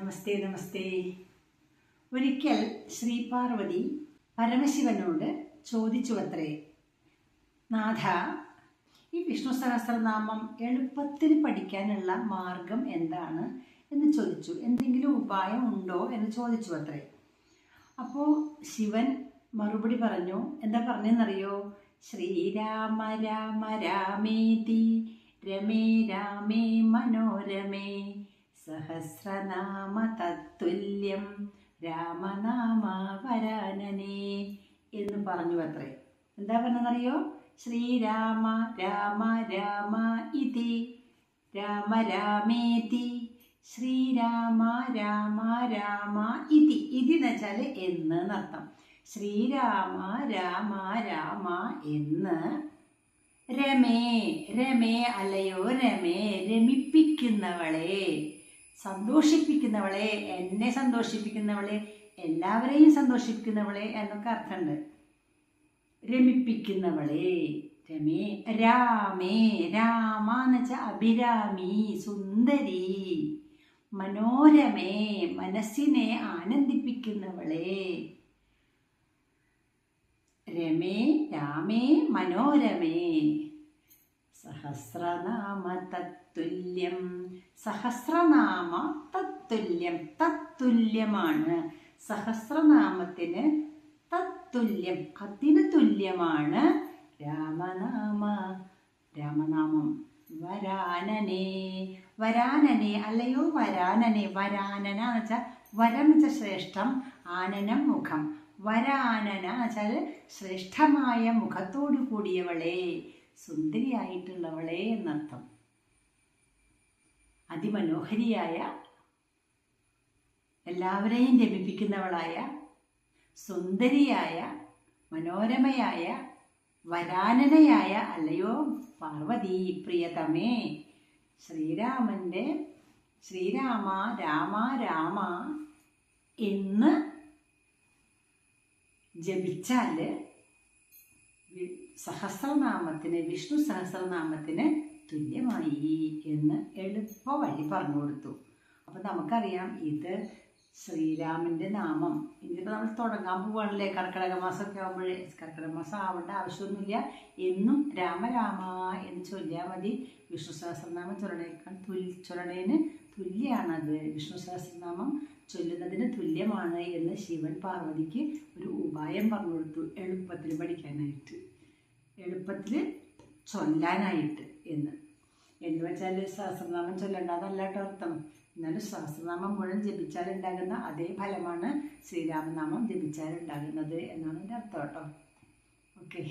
നമസ്തേ നമസ്തേ. ഒരിക്കൽ ശ്രീ പാർവതി പരമശിവനോട് ചോദിച്ചുവത്രേ, നാഥ, ഈ വിഷ്ണു സഹസ്രനാമം എളുപ്പത്തിൽ പഠിക്കാനുള്ള മാർഗം എന്താണ് എന്ന് ചോദിച്ചു. എന്തെങ്കിലും ഉപായം ഉണ്ടോ എന്ന് ചോദിച്ചു അത്രേ. അപ്പോൾ ശിവൻ മറുപടി പറഞ്ഞു. എന്താ പറഞ്ഞെന്നറിയോ? ശ്രീരാമ രാമ രാമേതി രമേ രാമേ മനോരമേ സഹസ്രനാമ തത്തുല്യം രാമനാമ വരാനനേ എന്ന് പറഞ്ഞു അത്രേ. എന്താ പറഞ്ഞെന്നറിയോ? ശ്രീരാമ രാമ രാമ ഇതി രാമ രാമേതി ശ്രീരാമ രാമ രാമ ഇതി. ഇതി എന്ന് വെച്ചാൽ എന്ന് എന്നർത്ഥം. ശ്രീരാമ രാമ രാമ എന്ന് രമേ രമേ അല്ലയോ രമേ, രമിപ്പിക്കുന്നവളെ, സന്തോഷിപ്പിക്കുന്നവളെ, എന്നെ സന്തോഷിപ്പിക്കുന്നവളെ, എല്ലാവരെയും സന്തോഷിപ്പിക്കുന്നവളെ എന്നൊക്കെ അർത്ഥമുണ്ട്. രമിപ്പിക്കുന്നവളെ രമേ. രാമേ, രാമ എന്ന് വെച്ചാൽ അഭിരാമി, സുന്ദരി. മനോരമേ, മനസ്സിനെ ആനന്ദിപ്പിക്കുന്നവളെ. രമേ രാമേ മനോരമേ സഹസ്രനാമ തത്തുല്യം. സഹസ്രനാമ തത്തുല്യം, തത്തുല്യമാണ്. സഹസ്രനാമത്തിന് തത്തുല്യം, അതിന് തുല്യമാണ് രാമനാമ, രാമനാമം. വരാനനേ, വരാനനെ അല്ലയോ വരാനനെ. വരാനന എന്ന് വെച്ചാൽ വരം എന്ന് വെച്ചാൽ ശ്രേഷ്ഠം, ആനനം മുഖം. വരാനന വെച്ചാൽ ശ്രേഷ്ഠമായ മുഖത്തോടു കൂടിയവളെ, സുന്ദരിയായിട്ടുള്ളവളെ എന്നർത്ഥം. അതിമനോഹരിയായ, എല്ലാവരെയും രമിപ്പിക്കുന്നവളായ, സുന്ദരിയായ, മനോരമയായ, വരാനനയായ അല്ലയോ പാർവതി പ്രിയതമേ. ശ്രീരാമൻ്റെ ശ്രീരാമ രാമ രാമ എന്ന് ജപിച്ചാൽ സഹസ്രനാമത്തിന്, വിഷ്ണു സഹസ്രനാമത്തിന് തുല്യമായി എന്ന് എളുപ്പ വഴി പറഞ്ഞു കൊടുത്തു. അപ്പം നമുക്കറിയാം, ഇത് ശ്രീരാമൻ്റെ നാമം. ഇനിയിപ്പോൾ നമ്മൾ തുടങ്ങാൻ പോവുകയാണല്ലേ, കർക്കിടക മാസമൊക്കെ ആകുമ്പോഴേ. കർക്കിടക മാസം ആവേണ്ട ആവശ്യമൊന്നുമില്ല. എന്നും രാമരാമ എന്ന് ചൊല്ലിയാൽ മതി. വിഷ്ണു സഹസ്രനാമം ചൊല്ലണേന് തുല്യമാണത്. വിഷ്ണു സഹസ്രനാമം ചൊല്ലുന്നതിന് തുല്യമാണ് എന്ന് ശിവൻ പാർവതിക്ക് ഒരു ഉപായം പറഞ്ഞു കൊടുത്തു, എളുപ്പത്തിൽ പഠിക്കാനായിട്ട്, എളുപ്പത്തിൽ ചൊല്ലാനായിട്ട്. എന്ന് വെച്ചാൽ സഹസ്രനാമം ചൊല്ലേണ്ടതല്ല കേട്ടോ അർത്ഥം. എന്നാലും സഹസ്രനാമം മുഴുവൻ ജപിച്ചാലുണ്ടാകുന്ന അതേ ഫലമാണ് ശ്രീരാമനാമം ജപിച്ചാലുണ്ടാകുന്നത് എന്നാണ് എൻ്റെ അർത്ഥം കേട്ടോ. ഓക്കെ.